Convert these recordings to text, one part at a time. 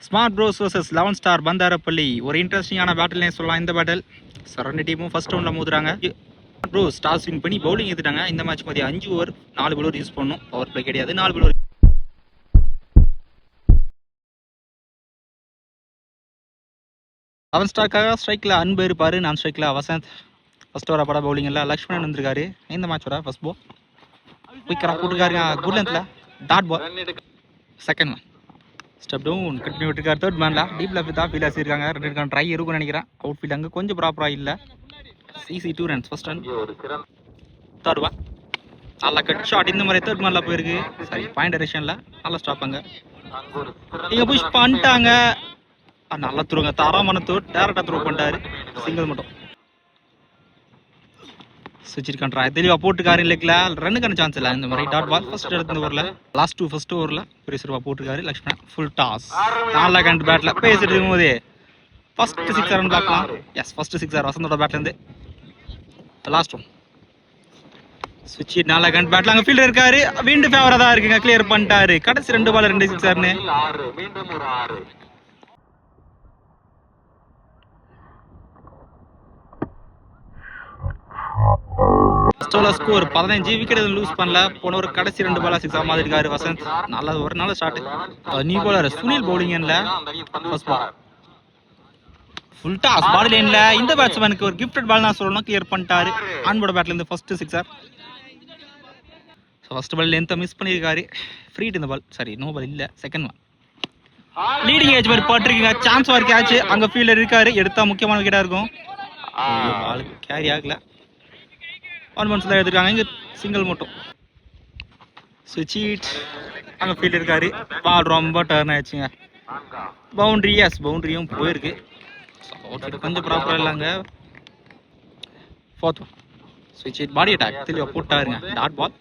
Smart bros vs 11 star Bandarapalli. ஒரு இன்ட்ரெஸ்டிங்கான பேட்டில்னே சொல்லலாம் இந்த பேட்டில். ரெண்டு டீமும் ஃபர்ஸ்ட் ரவுண்டில் மோதுறாங்க. ப்ரோஸ் டாஸ் வின் பண்ணி பவுலிங் எடுத்துட்டாங்க. இந்த மேட்ச் மதியம் 5 ஓவர் 4 பவுலர் யூஸ் பண்ணணும். பவர் பிளே கிடையாது, 4 பவுலர். அவன் ஸ்டார்க்காக ஸ்ட்ரைக்கில் அன்பு இருப்பார், நான் ஸ்ட்ரைக்கில் வசந்த். ஃபர்ஸ்ட் ஓவராக பட பவுலிங் இல்லை லக்ஷ்மணன் வந்திருக்காரு. இந்த மேட்சோட ஃபர்ஸ்ட் பால் குயிக்கராக போட்டுருக்காருங்க. குட் லென்த்தில் dot ball. Second man step down cut பண்ணி விட்டுருக்காரு. தேர்ட் மேனில் டீப் லெஃப்ட் தான் ஃபீல் ஆசிருக்காங்க. ரெண்டு ட்ரை இருக்கும்னு நினைக்கிறேன். அவுட் ஃபீல்ட் அங்கே கொஞ்சம் ப்ராப்பராக இல்லை. CC 2 runs first run. Third one நல்லா கட் ஷாட். இந்த மாதிரி தேர்ட் மேனில் போயிருக்கு. சரி பாயிண்ட் டைரக்ஷனில் நல்லா ஸ்டாப் அங்கே இங்கே புஷ் பண்ணிட்டாங்க. நல்லா த்ரோங்க, தரமான த்ரோ, டேரக்டாக த்ரோ பண்ணிட்டாரு. சிங்கிள் மட்டும் சுவிட்ச் கண்ட்ரா தெளிவாக போட்டுருக்காரு. இல்லைங்கள ரன்னுக்கான சான்ஸ் இல்லை. இந்த மாதிரி டாட் பால் ஃபர்ஸ்ட் எடுத்த ஓவரில் லாஸ்ட் ஃபர்ஸ்ட் ஓவரில் பெரிய சிறப்பாக போட்டுருக்காரு லக்ஷ்மணன். ஃபுல் டாஸ் நல்லா கண்டு பேட்டில் பேசிட்டு இருக்கும்போது ஃபர்ஸ்ட் 6 ரன் பார்க்கலாம். எஸ் ஃபர்ஸ்ட் 6 வசந்தோட பேட்லேருந்து லாஸ்ட் ஒன் சுவிட்ச் நல்லா கண்டு பேட்டில் அங்கே ஃபீல்டர் இருக்காரு. விண்டு ஃபேவராக தான் இருக்குங்க, கிளியர் பண்ணிட்டாரு. கடைசி 2 பால் 2 6 ஸ்கோர் 15. விக்கெட் எதுவும் லூஸ் பண்ணல. போன ஒரு கடைசி 2 பாலா 6 மாதிரி இருக்காரு வசந்த். நல்ல ஒரு நல்ல ஸ்டார்ட். நியூ பாலர் சுனில் பவுலிங்ல first ball full toss ball லைன்ல. இந்த பேட்ஸ்மேனுக்கு ஒரு கிஃப்டட் பால் நான் சொல்லணும், கிளியர் பண்ணிட்டாரு. ஆன்போட பேட்ல இருந்து ஃபர்ஸ்ட் 6. ஃபர்ஸ்ட் பால் லென்த்தை மிஸ் பண்ணியிருக்காரு. ஃப்ரீட் இந்த பால், சரி நோ பால் இல்லை. செகண்ட் ஒன் லீடிங் ஏஜ் மாதிரி போட்டிருக்கீங்க. சான்ஸ் வார் கேட்ச். அங்கே ஃபீல்டர் இருக்காரு, எடுத்தா முக்கியமான விக்கெட்டா இருக்கும். பால் கேரி ஆகல. 1 மந்த்ஸில் எடுத்துருக்காங்க. இங்கே சிங்கிள் மட்டும் சுவிட்ச் அங்கே ஃபீல்டு இருக்காரு. பால் ரொம்ப டர்ன் ஆயிடுச்சுங்க. பவுண்ட்ரி, எஸ் பவுண்ட்ரியும் போயிருக்கு. கொஞ்சம் ப்ராப்பராக இல்லைங்க. ஃபோர்த் சுவிட்ச் பாடி அட்டாக் தெளிவாக போட்டாருங்க. Dot ball.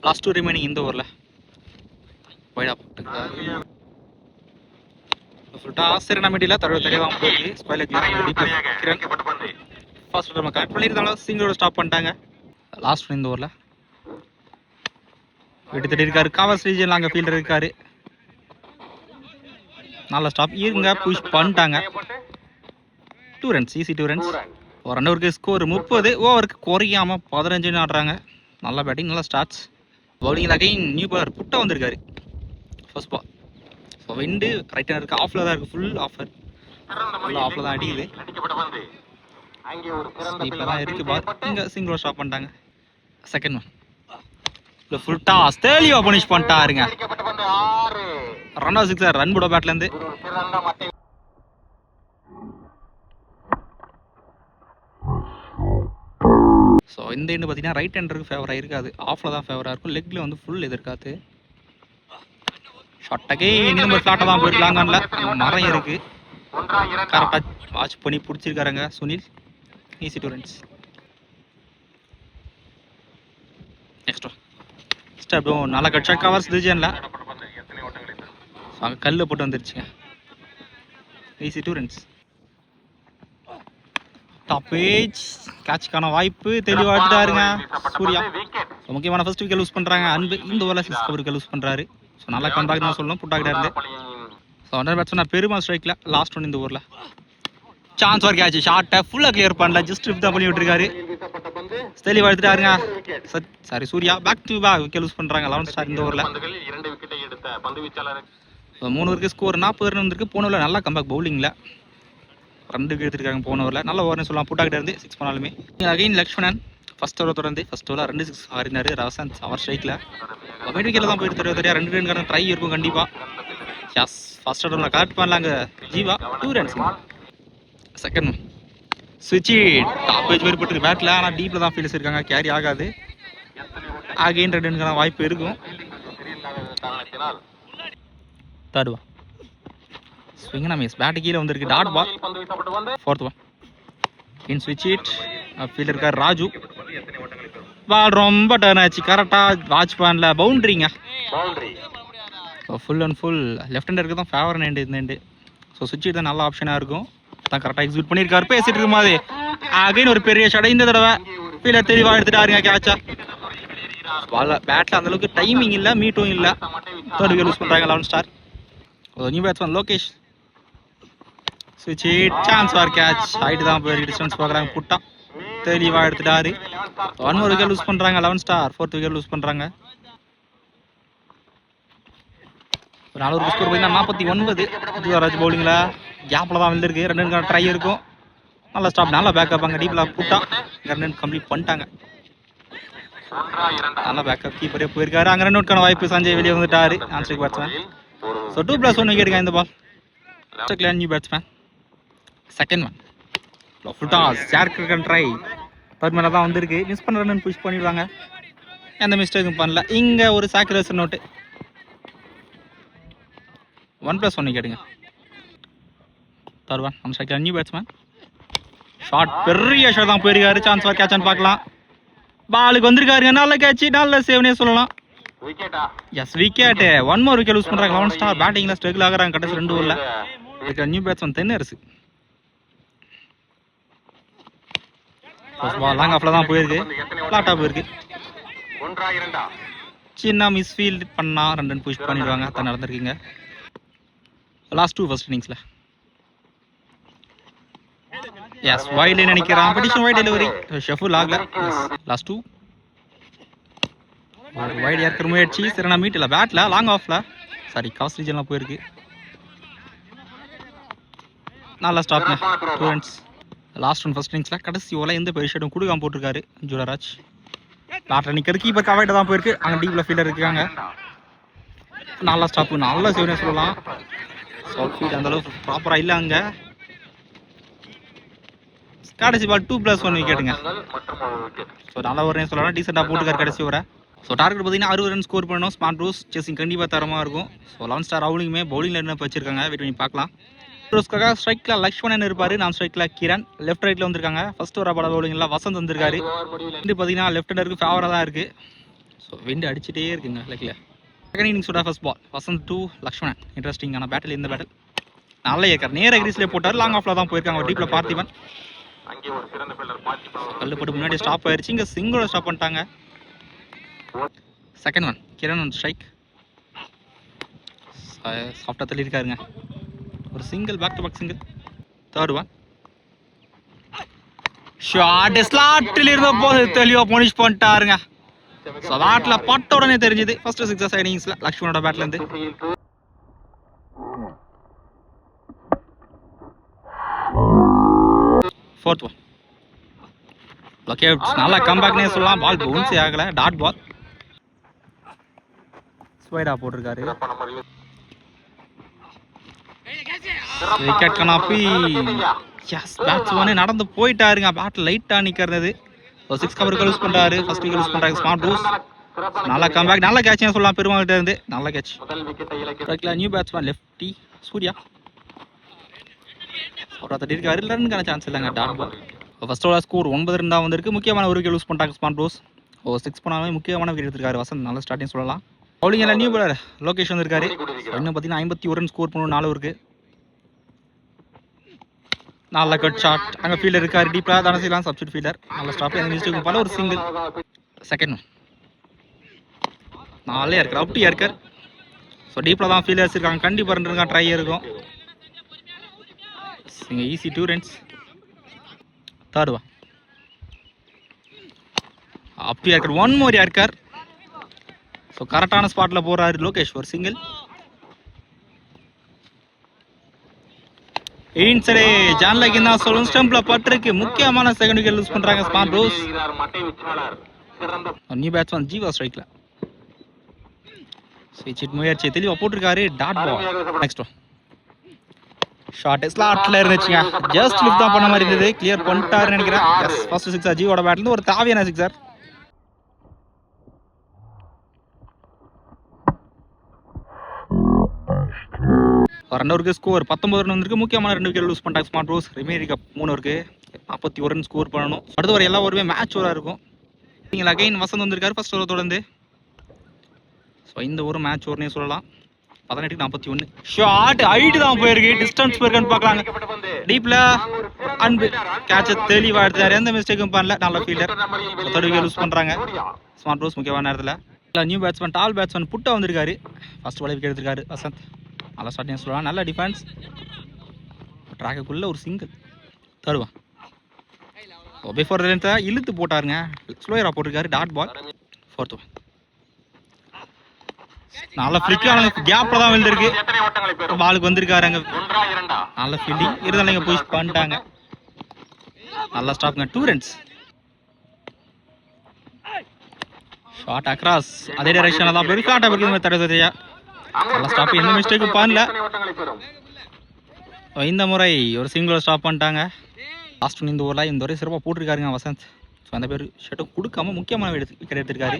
லாஸ்ட் 2 ரிமைனிங் இந்த ஓவரில் வைடா போட்டுருக்காரு. சரி நம்ம டீல தெளிவாக போயிருக்கு. ஸ்பைலர் கிரண் ஃபர்ஸ்ட் நம்ம கரெக்ட் பண்ணியிருந்தாலும் சிங்கிளோட ஸ்டாப் பண்ணிட்டாங்க. லாஸ்ட் இந்த ஓவரில் விட்டு தட்டி இருக்காரு. கவர்ஸ் ரீஜனில் அங்கே ஃபீல்டர் இருக்காரு. நல்லா ஸ்டாப் இருங்க, புஷ் பண்ணிட்டாங்க. 2 ரன்ஸ் ஈஸி 2 ரன்ஸ். ஒரு 2 ஓவருக்கு ஸ்கோர் 30. ஓவருக்கு குறையாமல் 15 ஆடுறாங்க. நல்லா பேட்டிங், நல்லா starts. Bowling again new bowler புட்டா வந்திருக்காரு. First ball so wind right hand இருக்குது. ஆஃபில் தான் இருக்குது. ஃபுல் ஆஃபர் ஃபுல் ஆஃபில் தான் அடிக்குது. இப்போதான் இருக்கு பால். இங்கே சிங்கிள் ஸ்டாப் பண்ணிட்டாங்க. செகண்ட் ஒன் ஃபுல் டாஸ் தெளிவாக பனிஷ் பண்ணிட்டாருங்க. ரன் 6 ரன் போட பேட்லேருந்து. ஸோ இந்த எண்டு பார்த்தீங்கன்னா ரைட் ஹேண்டருக்கு ஃபேவராக இருக்காது. ஆஃபில் தான் ஃபேவராக இருக்கும். லெக்கில் வந்து ஃபுல் எதிர்க்காது. ஷார்ட்டாகே இன்னும் ஃப்ளாட்டாக தான் போயிருக்கலாங்கல்ல. மரம் இருக்குது. கரெக்டாக வாட்ச் பண்ணி பிடிச்சிருக்காருங்க Sunil. Easy 2 runs. Next step நல்லா கட் ஷாட் கவர்ஸ் ரீஜனில் அங்கே கல்லை போட்டு வந்துருச்சுங்க. Easy 2 runs. டாப் ஏஜ் கேட்சுக்கான வாய்ப்பு தெளிவாக எடுத்துட்டாருங்க சூர்யா. முக்கியமான ஃபர்ஸ்ட் விக்கெட் லூஸ் பண்ணுறாங்க. அன்பு இந்த ஓவரில் 6 விக்கெட் லூஸ் பண்ணுறாரு. ஸோ நல்லா கம்பேக் தான் சொல்லணும். புட்டாக்கிட்டே இருந்து ஸோ அண்டர் பேட்ஸ்மேன் பெருமா ஸ்ட்ரைக்கில் லாஸ்ட் ஒன் இந்த ஓவரில் சான்ஸ் ஒரு கேட்ச். ஷார்ட்டை ஃபுல்லாக கிளியர் பண்ணல, ஜஸ்ட் தான் பண்ணி விட்டுருக்காரு. தெளிவாக எடுத்துட்டாருங்க. Sorry Surya. Back to back wicket loose பண்ணுறாங்க 11 ஸ்டார் இந்த ஓவரில். 3 ஓவருக்கு ஸ்கோர் 40 ரன் வந்திருக்கு. போன ஓவரில் நல்லா கம்பேக் பவுலிங்கில் 2 விக்கெட் எடுத்துருக்காங்க. போன ஓவரில் நல்ல ஓவர்னு சொல்லலாம். புட்டாக்கிட்டே இருந்து 6 பண்ணாலுமே. அகைன் லக்ஷ்மணன் ஃபர்ஸ்ட் ஓவர் தொடர்ந்து ஃபர்ஸ்ட் ஓவரில் 2 6 ஆடினாரு. வசந்த் அவர் ஸ்ட்ரைக்கில் மிட் விக்கெட்டில் தான் போயிட்டு தெரியா. 2 ரன்கான ட்ரை இருக்கும் கண்டிப்பாக. எஸ் ஃபர்ஸ்ட் ஓவரில் கரெக்ட் பண்ணலாங்க ஜீவா. 2 ரன்ஸ். செகண்ட் சுவிட்ச் டாப் ஏஜ் மாதிரி போட்டுருக்கு பேட்டில். ஆனால் டீப்பில் தான் ஃபீல்டர்ஸ் இருக்காங்க, கேரி ஆகாது. அகைன் 2 ரன்கான வாய்ப்பு இருக்கும். Third one swing miss bat கீழே வந்திருக்கு. Dot ball. Fourth one in சுவிட்ச் ஃபீல்டர் இருக்கார் ராஜு. பால் ரொம்ப டர்ன் ஆச்சு. கரெக்டாக வாட்ச் பண்ணல. பவுண்ட்ரிங்க. ஃபுல் அண்ட் ஃபுல் லெஃப்ட் ஹேண்டருக்கு தான் ஃபேவர் ஹேண்டு இந்த ஹேண்டு. ஸோ சுவிட்ச் தான் நல்ல ஆப்ஷனாக இருக்கும். தான் கரெக்டாக எக்ஸிக்யூட் பண்ணியிருக்காரு. பேசிட்டு இருக்கும் போது அகைன் ஒரு பெரிய ஷாட். இந்த தடவை ஃபீல்டர் தெளிவாக எடுத்துட்டாருங்க கேட்சா. பால் பேட்டில் அந்தளவுக்கு டைமிங் இல்லை, மீட்டும் இல்லை. தேர்ட் விக்கெட் லூஸ் பண்ணுறாங்க 11 ஸ்டார். நியூ பேட்ஸ்மேன் லோகேஷ் ஸ்விட்ச் hit chance for catch. Height தான் போய் டிஸ்டன்ஸ் பார்க்குறாங்க. புட்டா தெளிவாக எடுத்துட்டாரு. 1 more விக்கெட் லூஸ் பண்ணுறாங்க. 11 ஸ்டார் 4th விக்கெட் லூஸ் பண்ணுறாங்க. 4 ஸ்கோர் பார்த்தீங்கன்னா 49. ஜீவராஜ் பவுலிங்கில் கேப்பில் தான் வந்துருக்கு. 2 ரன் ட்ரை இருக்கும். நல்லா ஸ்டாப், நல்லா பேக்கப். அங்கே டீப்பில் புட்டா 2 ரன் கம்ப்ளீட் பண்ணிட்டாங்க. நல்லா பேக்கப் கீப்பரே போயிருக்காரு. அங்கே 2 ரன்னுக்கான வாய்ப்பு. சஞ்சய் வெளியே வந்துட்டாரு. ஆன்ஸ்ட்ரிக் பேட்ஸ்மேன். ஸோ 2+1 விக்கெட்டுங்க இந்த பால். New batsman. Second one full toss. ஷேர்க்கு ட்ரை. தேர்ட் மேலே தான் வந்திருக்கு. மிஸ் பண்ணுற ரன் புஷ் பண்ணிடுவாங்க. எந்த மிஸ்டேக்கும் பண்ணல. இங்கே ஒரு சாக்ரிஃபைஸ் நோட்டு. 1+1 விக்கெட்டுங்க. தேர்ட் ஒன் நம்ம ஸ்ட்ரைக்கில் நியூ பேட்ஸ்மேன். ஷார்ட் பெரிய ஷாட் தான் போயிருக்காரு. சான்ஸ் ஃபார் கேட்சான்னு பார்க்கலாம். பாலுக்கு வந்திருக்காருங்க. நல்ல கேட்ச், நல்ல சேவ்னே சொல்லலாம். Yes wicket. 1 more wicket loose பண்ணுறாங்க. 11 ஸ்டார் பேட்டிங்கில் ஸ்ட்ரகிள் ஆகிறாங்க கடைசி 2 ஓவரில். New batsman Thennarasu. லாங் ஆஃப்ல தான் போயிருக்கு. ஃபிளாட்டாக போயிருக்கு. சின்ன மிஸ்ஃபீல்ட் பண்ணா 2 ரன் புஷ் பண்ணிடுவாங்க. தான் நடந்திருக்குங்க லாஸ்ட் 2 ஃபர்ஸ்ட் இன்னிங்ஸில். எஸ் வைட் நினைக்கிறான். பெட்டிஷன் வைட் டெலிவரி ஷெஃபுல் ஆகல. லாஸ்ட் 2 வைட் ஏற்கிற முயற்சி. சரி நான் மீட்டில் பேட்டில் லாங் ஆஃப்ல சாரி காஸ்ட் ரீஜன்லாம் போயிருக்கு. நல்லா ஸ்டாப்ங்க. 2 ரன்ஸ். லாஸ்ட் ஒன் ஃபர்ஸ்ட் இன்னிங்ஸில் கடைசி ஓவரில் எந்த பெரிய ஷாட்டும் கொடுக்காம போட்டிருக்காரு ஜுவராஜ். பேட்டில் நிற்கிறது. கீப்பர் கவாய்ட்ட தான் போயிருக்கு. அங்கே டீப்பில் ஃபீல்டர் இருக்காங்க. நல்லா ஸ்டாப்பு, நல்லா சேவ்னே சொல்லலாம். ஸோ ஃபீல்ட் அந்தளவுக்கு ப்ராப்பராக இல்லை அங்கே. கடைசி பால் 2+1 விக்கெட்டுங்க. ஸோ நல்ல ஓவர்னே சொல்லலாம். டீசெண்டாக போட்டுக்காரு கடைசி ஓவரை. ஸோ டார்கெட் பார்த்தீங்கன்னா 60 ரன் ஸ்கோர் பண்ணணும். ஸ்மார்ட் ப்ரூஸ் சேசிங் கண்டிப்பாக தரமாக இருக்கும். ஸோ 11 ஸ்டார் அவுலிங்குமே பவுலிங்கில் என்ன வச்சிருக்காங்க வெயிட் பண்ணி பார்க்கலாம். ப்ரூஸ்க்காக ஸ்ட்ரைக்கில் லக்ஷ்மணன் இருப்பார். நான் ஸ்ட்ரைக்கில் கிரண். லெஃப்ட் ரைட்டில் வந்திருக்காங்க. ஃபர்ஸ்ட் ஓவராக பட பவுலிங்கில் வசந்த் வந்திருக்காரு. விண்டு பார்த்தீங்கன்னா லெஃப்ட் ஹேண்டருக்கு ஃபேவராக தான் இருக்குது. ஸோ விண்டு அடிச்சுட்டே இருக்குங்க லெக்கில். செகண்ட் இன்னிங்ஸோட first ball Vasanth to Lakshmanan. இன்ட்ரெஸ்டிங்கான பேட்டில் இந்த பேட்டில். நல்ல ஏக்கர் நேராக கிரீஸ்லேயே போட்டார். லாங் ஆஃப்ல தான் போயிருக்காங்க. ஒரு டீப்பில் பார்த்திபன் கல்லுப்பட்டு முன்னாடி ஸ்டாப் ஆயிடுச்சு. இங்கே சிங்கோட ஸ்டாப் பண்ணிட்டாங்க. Second one Kiran one strike. சாஃப்டாக தள்ளியிருக்காருங்க. ஒரு single back to back single. Third one short ஸ்லாட்டில் இருந்த போது தெளிவாக பனிஷ் பண்ணிட்டாருங்க. ஸோ பேட்டில் பட்ட உடனே தெரிஞ்சுது. ஃபர்ஸ்ட் 6 இன்னிங்ஸில் லக்ஷ்மணோட பேட்லேருந்து. ஃபோர்த் ஒன் ஓகே நல்லா கம்பேக்னே சொல்லலாம். பால் பவுன்ஸே ஆகலை. Dot ball. ஸ்வைடா போட்டிருக்காரு. விக்கெட் கனாப்பி. எஸ் பேட்ஸ்மேனே நடந்து போயிட்டாருங்க. பேட்டில் லைட்டாக நிற்கிறது. ஒரு 6 கவருக்கு லூஸ் பண்ணுறாரு. ஃபர்ஸ்ட் விக்கெட் லூஸ் பண்ணுறாங்க ஸ்மார்ட் ப்ரூஸ். நல்லா கம்பேக், நல்ல கேட்ச்னு சொல்லலாம். பெருமாள்கிட்ட இருந்து நல்ல catch. New batsman lefty Surya. அவரை தட்டி இருக்காரு. ரன்னுக்கான சான்ஸ் இல்லைங்க. Dot ball. First over score 9 run தான் வந்திருக்கு. முக்கியமான ஒரு விக்கெட் லூஸ் பண்ணிட்டாங்க ஸ்மார்ட் ப்ரூஸ். 6 பண்ணாமே முக்கியமான விக்கெட் எடுத்திருக்காரு வசந்த். நல்ல ஸ்டார்டிங் சொல்லலாம். பவுலிங் எல்லாம் நியூ பாலர் லோகேஷ் வந்திருக்காரு. இன்னும் பார்த்தீங்கன்னா 51 ரன் ஸ்கோர் பண்ணணும் 4 ஓவருக்கு. நல்ல கட் ஷாட். அங்கே ஃபீல்டர் இருக்காரு. டீப்பாக தானே செய்யலாம். Substitute fielder. நல்ல ஸ்டாப். எந்த மிஸ்டேக்கும் பல ஒரு சிங்கிள். செகண்ட் ஒன் நாலே இருக்கர். அப்டி இருக்கர். ஸோ டீப்பில் தான் ஃபீல்டர்ஸ் இருக்காங்க. கண்டிப்பாக 2 ரன் ட்ரை இருக்கும். Easy 2 runs. தேர்ட் ஒன் அப்படி இருக்கர். 1 more இருக்கர். ஸோ கரெக்டான ஸ்பாட்டில் போகிறாரு லோகேஷ். ஒரு சிங்கிள். இன்சைடே ஜான்லக்கு தான் சொல்லணும். ஸ்டம்பில் பட்டிருக்கு. முக்கியமான செகண்ட் விக்கெட் லூஸ் பண்ணுறாங்க smart Bruce. New batsman Jeeva ஸ்ட்ரைக்கில். ஸ்விட்ச் முயற்சி தெளிவாக போட்டிருக்காரு. டாட் பால். நெக்ஸ்ட் ஷார்ட் ஸ்லாட்டில் இருந்துச்சுங்க. ஜஸ்ட் லிஃப்ட் தான் பண்ண மாதிரி இருந்தது. கிளியர் பண்ணிட்டாருன்னு நினைக்கிறேன். எஸ் ஃபர்ஸ்ட் 6 ஜீவோட பேட்லேருந்து ஒரு தாவியான 6. ரன்னருக்கு ஸ்கோர் 19 ரன் வந்திருக்கு. முக்கியமான 2 விக்கெட் லூஸ் பண்ணிட்டாங்க ஸ்மார்ட் ப்ரூஸ். ரிமைனிங் 3 ஓவருக்கு 41 ரன் ஸ்கோர் பண்ணணும். அடுத்த வர எல்லா ஓவருமே மேட்ச் ஓவராக இருக்கும். நீங்கள் அகைன் வசந்த் வந்திருக்காரு ஃபர்ஸ்ட் ஓவர் தொடர்ந்து. ஸோ இந்த ஒரு மேட்ச் ஓவர்னே சொல்லலாம். 18-41. ஷார்ட் ஹைட் தான் போயிருக்கு. டிஸ்டன்ஸ் போயிருக்கான்னு பார்க்கலாங்க. டீப்பில் அன்பு கேட்சை தெளிவாக எடுத்தாரு. எந்த மிஸ்டேக்கும் பண்ணல. நல்ல ஃபீல்டர். 30 விக்கெட் லூஸ் பண்ணுறாங்க ஸ்மார்ட் ப்ரூஸ் முக்கியமான நேரத்தில். நியூ பேட்ஸ்மேன் டால் பேட்ஸ்மேன் புட்டா வந்திருக்காரு. ஃபர்ஸ்ட் பால் விக்கெட் எடுத்திருக்காரு வசந்த். நல்லா ஸ்டார்டிங் சொல்லலாம். நல்ல டிஃபென்ஸ். ட்ராக்குள்ளே ஒரு சிங்கிள் தருவான். பிஃபோர் லென்த்தை இழுத்து போட்டாருங்க, ஸ்லோயராக போட்டிருக்காரு. Dot ball. Fourth one. நல்ல ஃபிளிக்கான கேப்பில் தான் விழுந்திருக்கு. பாலுக்கு வந்திருக்காரு அங்கே. நல்ல ஃபீல்டிங் இருந்தாலும் இங்கே புஷ் பண்ணிட்டாங்க. நல்லா ஸ்டாப்ங்க. 2 ரன்ஸ். ஷார்ட் அக்ராஸ் அதே டைரக்ஷனில் தான் போய் ஃபிளாட்டாக இருக்குது. தடவையா நல்லா ஸ்டாப். எந்த மிஸ்டேக்கும் பண்ணல. இந்த முறை ஒரு சிங்கிள் ஸ்டாப் பண்ணிட்டாங்க. லாஸ்ட் ஒன் இந்த ஓவரில் இந்த வரை சிறப்பாக போட்டிருக்காருங்க வசந்த். ஸோ அந்த பேர் ஷட்டும் கொடுக்காம முக்கியமான விக்கெட் எடுத்திருக்காரு.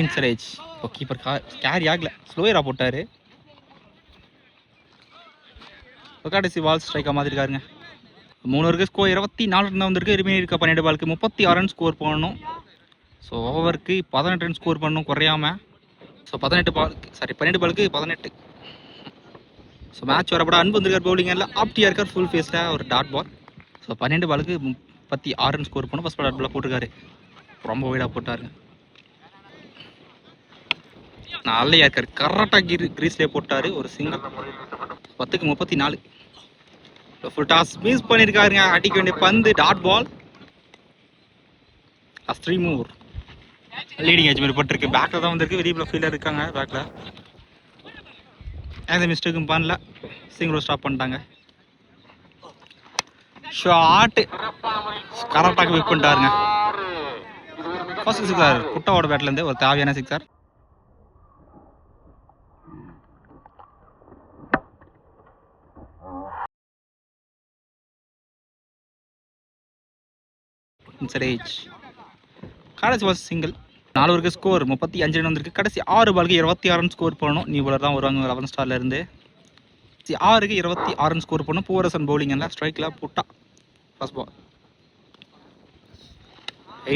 இன்சரேஜ். இப்போ கீப்பர் கேரி ஆகல, ஸ்லோயராக போட்டார். கடைசி பால் ஸ்ட்ரைக்காக மாற்றிருக்காருங்க. 3 ஓவருக்கு ஸ்கோர் 24 ரன் தான் வந்திருக்கு. ரிமைனிங் இருக்க 12 பாலுக்கு 36 ரன் ஸ்கோர் பண்ணணும். ஸோ ஓவருக்கு 18 ரன் ஸ்கோர் பண்ணணும் குறையாம. ஸோ 12 பாலுக்கு 18. ஸோ மேட்ச் வரப்பட அன்பு வந்திருக்கார். பவுலிங்கில் ஆப்டியாக இருக்கார். ஃபுல் ஃபேஸில் ஒரு டாட் பால். ஸோ 12 பாலுக்கு 36 ரன் ஸ்கோர் பண்ணணும். ஃபஸ்ட் பால் டாட் பால் போட்டிருக்காரு. ரொம்ப வைடாக போட்டாருங்க. நல்லையா இருக்கார். கரெக்டாக கிரீஸ்லேயே போட்டார் ஒரு சிங்கிள். 10க்கு 34. ஃபுல் டாஸ் மிஸ் பண்ணியிருக்காருங்க. அடிக்க வேண்டிய பந்து டாட் பால். 3 மூர். லீடிங் ஏஜ் மாதிரி போட்டிருக்கு. பேக்கில் தான் வந்திருக்கு. வெளியே ஃபீல்டர் இருக்காங்க பேக்கில். எந்த மிஸ்டேக்கும் பண்ணல. சிங்கிள் ஸ்டாப் பண்ணிட்டாங்க. ஷாட் கரெக்டாக விக் பண்ணிட்டாருங்க. ஃபர்ஸ்ட் சிக்ஸர் புட்டாவோட பேட்லேருந்து ஒரு தேவையான சிக்ஸர். இன்சரேஜ். கடைசி வாஸ் சிங்கிள். 4 ஓவருக்கு ஸ்கோர் 35 ரன் வந்திருக்கு. கடைசி 6 பாலுக்கு 26 ரன் ஸ்கோர் பண்ணணும். நியூ பாலர் தான் வருவாங்க 11 ஸ்டார்ல இருந்து. 6க்கு 26 ரன் ஸ்கோர் பண்ணணும். பூவரசன் பவுலிங் எல்லாம் ஸ்ட்ரைக்கில் புட்டா. First ball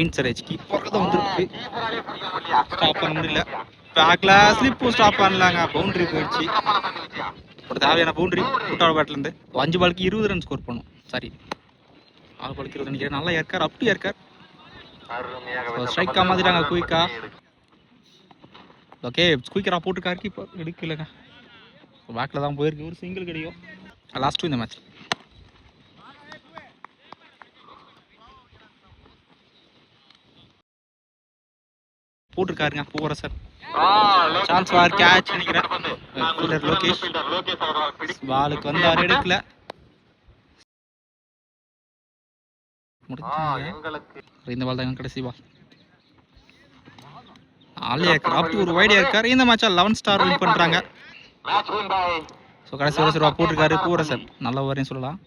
இன்சரேஜ். கீப்பர் தான் வந்துருக்கு. ஸ்டாப் பண்ண முடியல. பேக்கில் ஸ்லிப்பு ஸ்டாப் பண்ணலாங்க. பவுண்டரி போயிடுச்சு. ஒரு தேவையான பவுண்டரி புட்டாவோட பேட்லேருந்து. 5 பாலுக்கு 20 ரன் ஸ்கோர் பண்ணும். சாரி 6 பாலுக்கு 20 நினைக்கிறேன். நல்லா ஏற்கார். Up to ஏற்கார். ஸ்ட்ரைக்காக மாற்றிட்டாங்க குயிக்கா. ஓகே குயிக்கராக போட்டுருக்காரு. கீப்பர் எடுக்கலைங்க. பேக்கில் தான் போயிருக்கு. ஒரு சிங்கிள் கிடைக்கும். லாஸ்ட்டு இந்த மேட்ச். போட்டிருக்காருங்க பூவரசர். சான்ஸ் ஃபார் கேட்ச் நினைக்கிறேன். ஃபீல்டர் லோகேஷ் பாலுக்கு வந்தார், எடுக்கல. இந்த பால் தான் கடைசி பால். ஆலியா கிராஃப்ட் ஒரு வைடியா இருக்காரு. இந்த மேட்சா 11 ஸ்டார் வின் பண்றாங்க. ஸோ கடைசி ஒரு ரூபா போட்டிருக்காரு பூவரசர். நல்ல ஓவரையும் சொல்லலாம்.